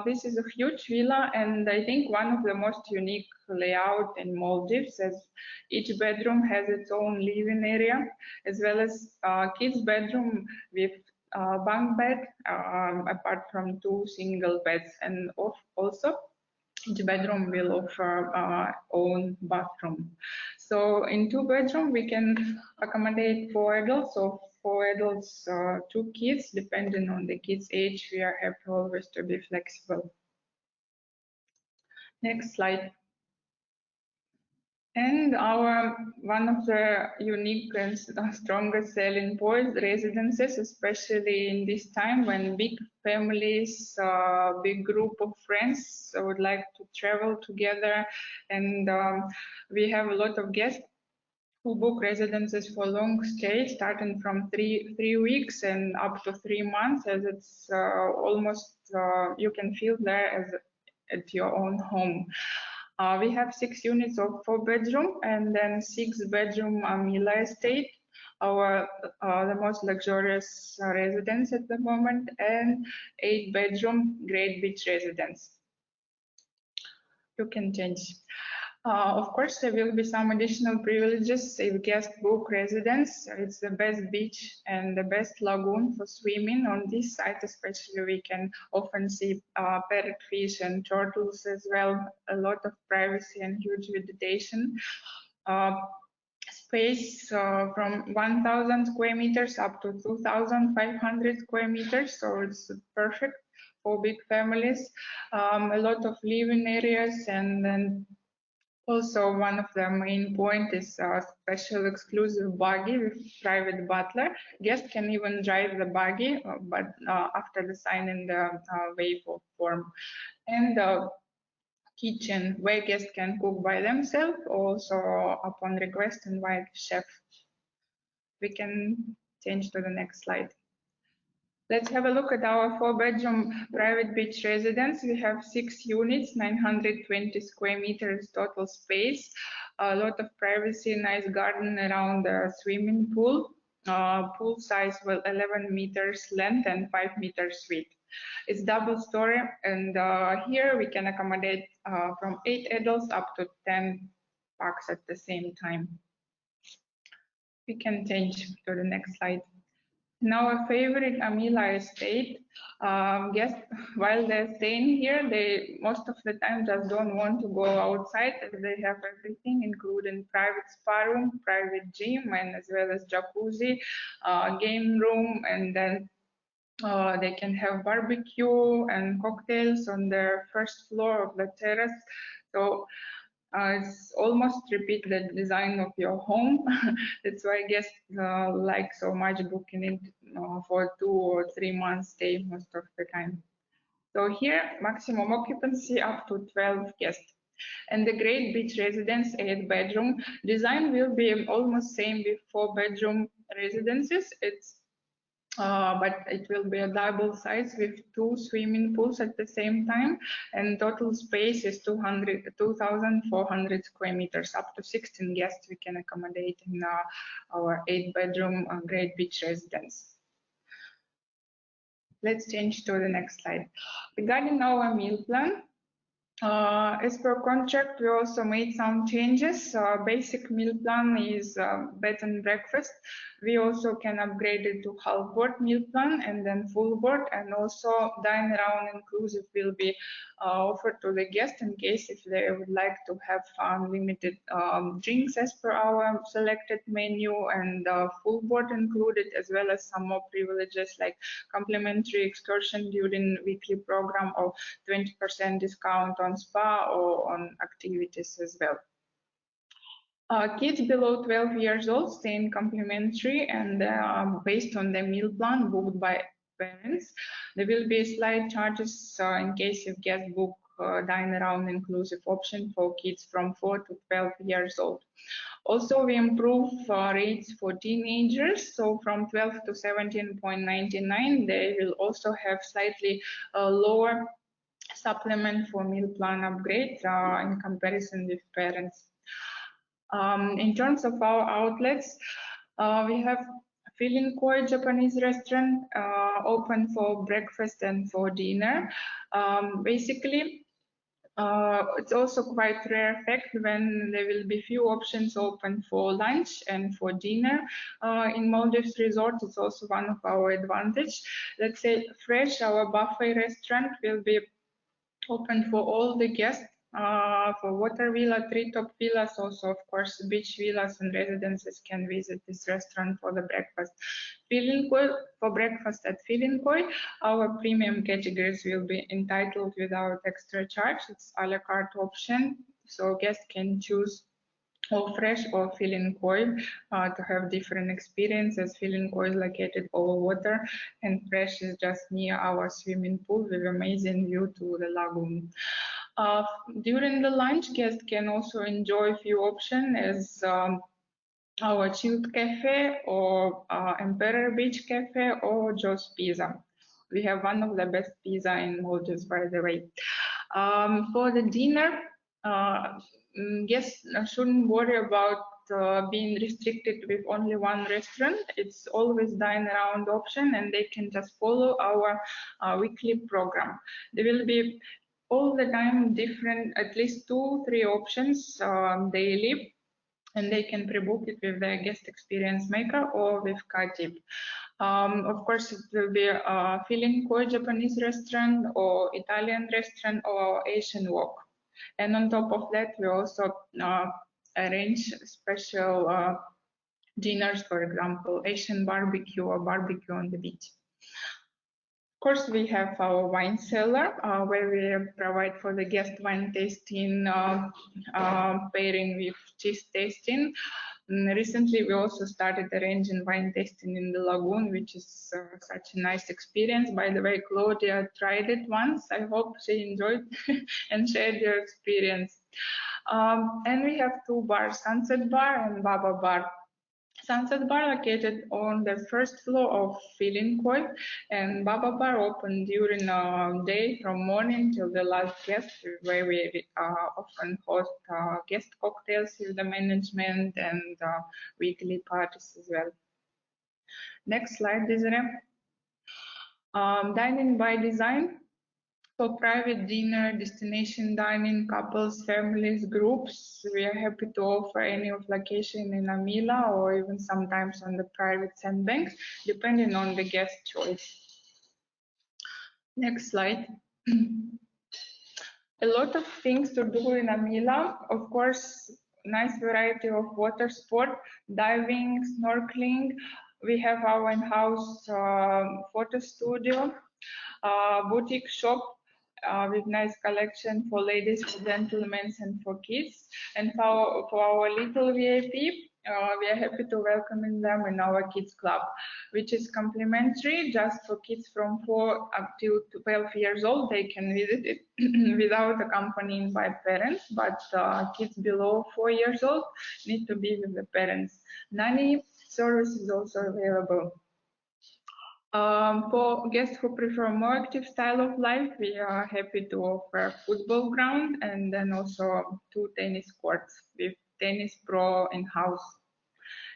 This is a huge villa, and I think one of the most unique layout in Maldives, as each bedroom has its own living area, as well as kids' bedroom with bunk bed, apart from 2 single beds, and also each bedroom will offer own bathroom. So in 2 bedroom we can accommodate 4 adults or 4 adults, 2 kids, depending on the kids' age. We are happy always to be flexible. Next slide. And our one of the unique and strongest selling points, residences, especially in this time when big families, big group of friends would like to travel together, and we have a lot of guests who book residences for long stay, starting from three weeks and up to 3 months, as it's almost you can feel there as at your own home. We have 6 units of 4 bedroom and then 6 bedroom Amilla estate, our the most luxurious residence at the moment, and 8 bedroom Great Beach residence. You can change. Of course, there will be some additional privileges if guests book residence. It's the best beach and the best lagoon for swimming. On this site especially, we can often see parrotfish and turtles as well, a lot of privacy and huge vegetation. Space from 1,000 square meters up to 2,500 square meters, so it's perfect for big families. A lot of living areas, and then also one of the main points is a special exclusive buggy with private butler. Guests can even drive the buggy, but after the signing the waiver form. And kitchen where guests can cook by themselves, also upon request invite chef. We can change to the next slide. Let's have a look at our 4-bedroom private beach residence. We have 6 units, 920 square meters total space, a lot of privacy, nice garden around the swimming pool. Pool size will 11 meters length and 5 meters width. It's double story, and here we can accommodate from 8 adults up to 10 packs at the same time. We can change to the next slide. Now, a favorite Amilla estate. Guests, while they're staying here, they most of the time just don't want to go outside. They have everything, including private spa room, private gym, and as well as jacuzzi, game room, and then they can have barbecue and cocktails on the first floor of the terrace. So it's almost repeat the design of your home. That's why guests like so much booking it for 2 or 3 months stay most of the time. So here, maximum occupancy up to 12 guests. And the Great Beach Residence 8-bedroom design will be almost same with 4-bedroom residences. It's but it will be a double size with 2 swimming pools at the same time, and total space is 2,400 square meters. Up to 16 guests we can accommodate in our 8-bedroom Great Beach Residence. Let's change to the next slide. Regarding our meal plan, as per contract, we also made some changes. Basic meal plan is bed and breakfast. We also can upgrade it to half board meal plan and then full board, and also dine around inclusive will be offered to the guest in case if they would like to have unlimited drinks as per our selected menu, and full board included, as well as some more privileges like complimentary excursion during weekly program or 20% discount on spa or on activities as well. Kids below 12 years old stay in complimentary, and based on the meal plan booked by parents. There will be slight charges in case if guests book dine around inclusive option for kids from 4 to 12 years old. Also, we improve rates for teenagers. So from 12 to 17.99, they will also have slightly lower supplement for meal plan upgrade in comparison with parents. In terms of our outlets, we have Finolhu Japanese restaurant open for breakfast and for dinner. Basically, it's also quite rare fact when there will be few options open for lunch and for dinner. In Maldives Resort, it's also one of our advantage. Let's say Fresh, our buffet restaurant, will be open for all the guests. For water villa, treetop villas, also of course beach villas and residences can visit this restaurant for the breakfast. Finolhu for breakfast at Finolhu. Our premium categories will be entitled without extra charge. It's a la carte option, so guests can choose or Fresh or Finolhu to have different experiences. Finolhu is located over water, and Fresh is just near our swimming pool with amazing view to the lagoon. During the lunch, guests can also enjoy a few options as our chilled cafe or Emperor Beach Cafe or Joe's Pizza. We have one of the best pizza in Maldives, by the way. For the dinner, guests shouldn't worry about being restricted with only one restaurant. It's always dine around option, and they can just follow our weekly program. There will be all the time different, at least 2-3 options daily, and they can pre-book it with their guest experience maker or with Katip. Of course, it will be a feeling koi Japanese restaurant or Italian restaurant or Asian wok. And on top of that, we also arrange special dinners, for example, Asian barbecue or barbecue on the beach. Of course, we have our wine cellar where we provide for the guest wine tasting, pairing with cheese tasting. Recently, we also started arranging wine tasting in the lagoon, which is such a nice experience. By the way, Claudia tried it once. I hope she enjoyed and shared your experience. And we have 2 bars, Sunset Bar and Baba Bar. Sunset Bar located on the first floor of Feeling Koi, and Baba Bar open during day from morning till the last guest, where we often host guest cocktails with the management and weekly parties as well. Next slide, Desiree. Dining by design. For private dinner, destination dining, couples, families, groups, we are happy to offer any of location in Amilla or even sometimes on the private sandbanks, depending on the guest choice. Next slide. A lot of things to do in Amilla. Of course, nice variety of water sport, diving, snorkeling. We have our in-house photo studio, boutique shop, with nice collection for ladies, for gentlemen, and for kids. And for our little VIP, we are happy to welcome them in our kids club, which is complimentary just for kids from 4 up to 12 years old. They can visit it without accompanying by parents, but kids below 4 years old need to be with the parents. Nanny service is also available. For guests who prefer a more active style of life, we are happy to offer football ground and then also 2 tennis courts with tennis pro in-house.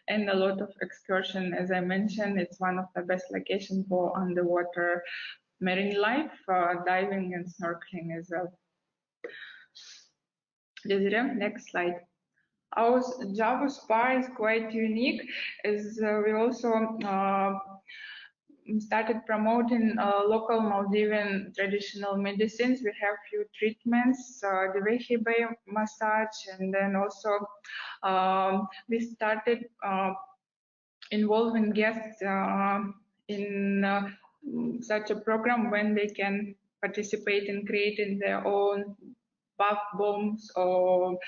And a lot of excursion, as I mentioned, it's one of the best locations for underwater marine life, diving and snorkeling as well. Desiree, next slide. Our Java spa is quite unique, as we also started promoting local Maldivian traditional medicines. We have few treatments, the Vehibe massage, and then also we started involving guests in such a program when they can participate in creating their own bath bombs or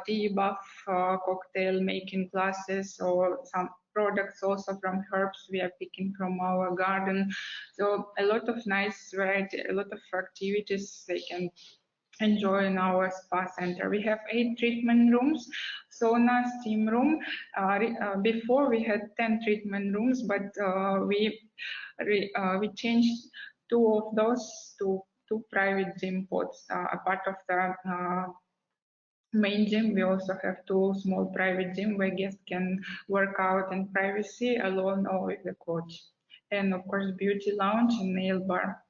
tea bath cocktail making classes, or some products also from herbs we are picking from our garden. So a lot of nice variety, a lot of activities they can enjoy in our spa center. We have 8 treatment rooms, sauna, steam room. Before we had 10 treatment rooms, but we changed 2 of those to 2 private gym pods. A part of the main gym, we also have 2 small private gym where guests can work out in privacy alone or with the coach. And of course, beauty lounge and nail bar.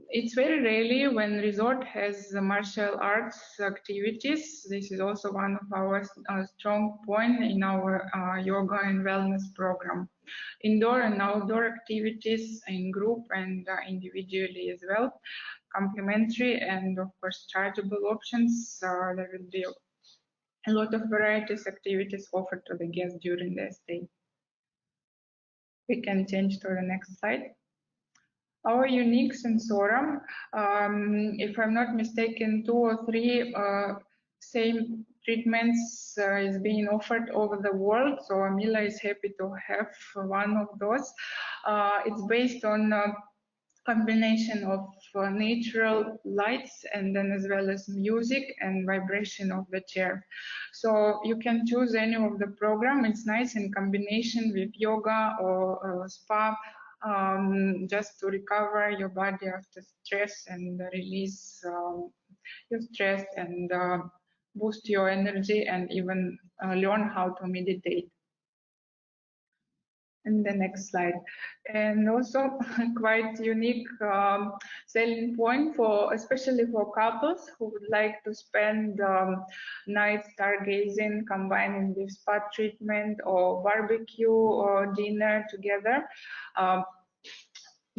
It's very rarely when resort has martial arts activities. This is also one of our strong points in our yoga and wellness program. Indoor and outdoor activities in group and individually as well. Complimentary and of course chargeable options. There will be a lot of varieties activities offered to the guests during their stay. We can change to the next slide. Our unique sensorium, if I'm not mistaken, 2 or 3 same treatments is being offered over the world. So Amilla is happy to have one of those. It's based on combination of natural lights and then as well as music and vibration of the chair. So you can choose any of the program. It's nice in combination with yoga or spa, just to recover your body after stress and release your stress and boost your energy and even learn how to meditate. in the next slide. And also quite unique selling point for, especially for couples who would like to spend night stargazing, combining with spa treatment or barbecue or dinner together.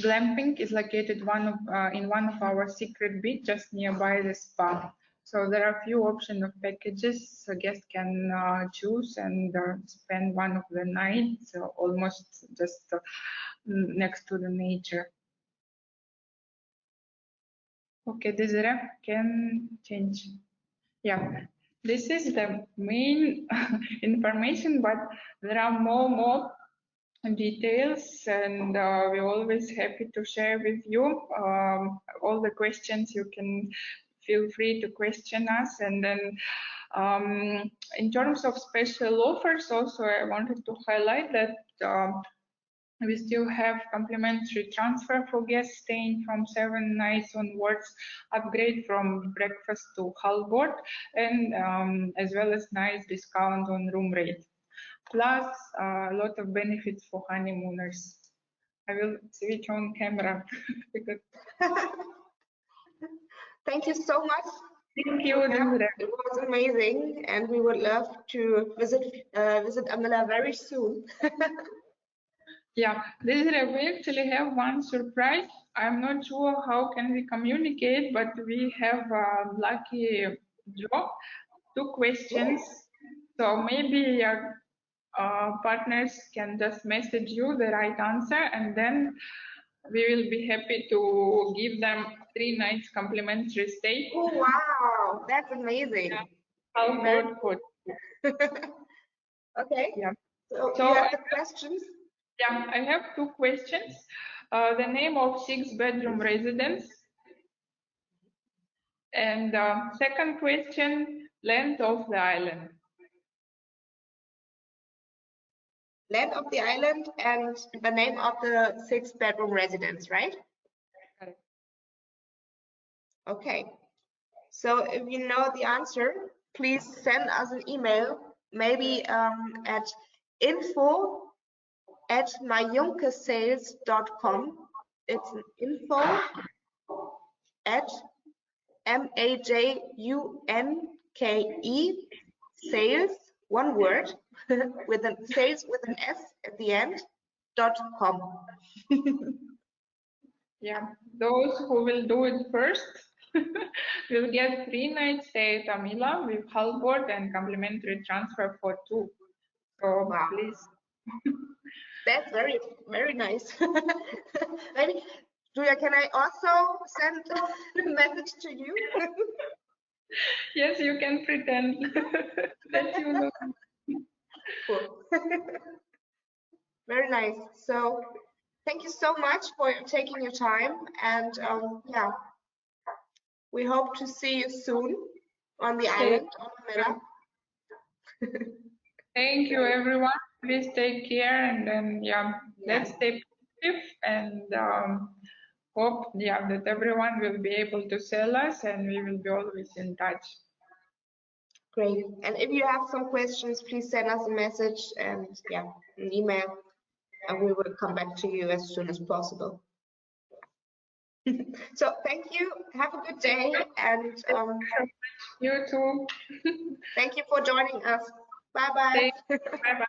Glamping is located in one of our secret beach just nearby the spa. So there are a few options of packages a guest can choose and spend one of the nights almost just next to the nature. Okay, Desiree can change. Yeah, this is the main information, but there are more details, and we're always happy to share with you all the questions. You can feel free to question us. And then in terms of special offers, also I wanted to highlight that we still have complimentary transfer for guests staying from 7 nights onwards, upgrade from breakfast to halberd, and as well as nice discount on room rate. Plus a lot of benefits for honeymooners. I will switch on camera because Thank you so much. thank you. It was amazing, and we would love to visit Amilla very soon. Yeah, Desiree, we actually have one surprise. I'm not sure how can we communicate, but we have a lucky draw. 2 questions. So maybe your partners can just message you the right answer, and then we will be happy to give them 3 nights complimentary stay. Oh, wow, that's amazing. Yeah. How good food. Okay. Yeah. So So you have the questions? Yeah, I have 2 questions. The name of 6-bedroom residence. And second question, length of the island. Length of the island and the name of the 6-bedroom residence, right? Correct. Okay. So if you know the answer, please send us an email, maybe at info@majunkesales.com. It's an info at MAJUNKE sales, one word, with an sales with an S at the end, .com. Yeah, those who will do it first will get 3 nights stay at Amilla with halberd and complimentary transfer for 2. So Wow. please. That's very, very nice. Maybe, Julia, can I also send a message to you? Yes, you can pretend that you know. Cool. Very nice. So thank you so much for taking your time, and yeah, we hope to see you soon on the island, on Amilla. Thank you, everyone. Please take care, and then let's stay positive and hope that everyone will be able to sell us, and we will be always in touch. Great. And if you have some questions, please send us a message and an email, and we will come back to you as soon as possible. So thank you. Have a good day, and you too. Thank you for joining us. Bye bye. Bye bye.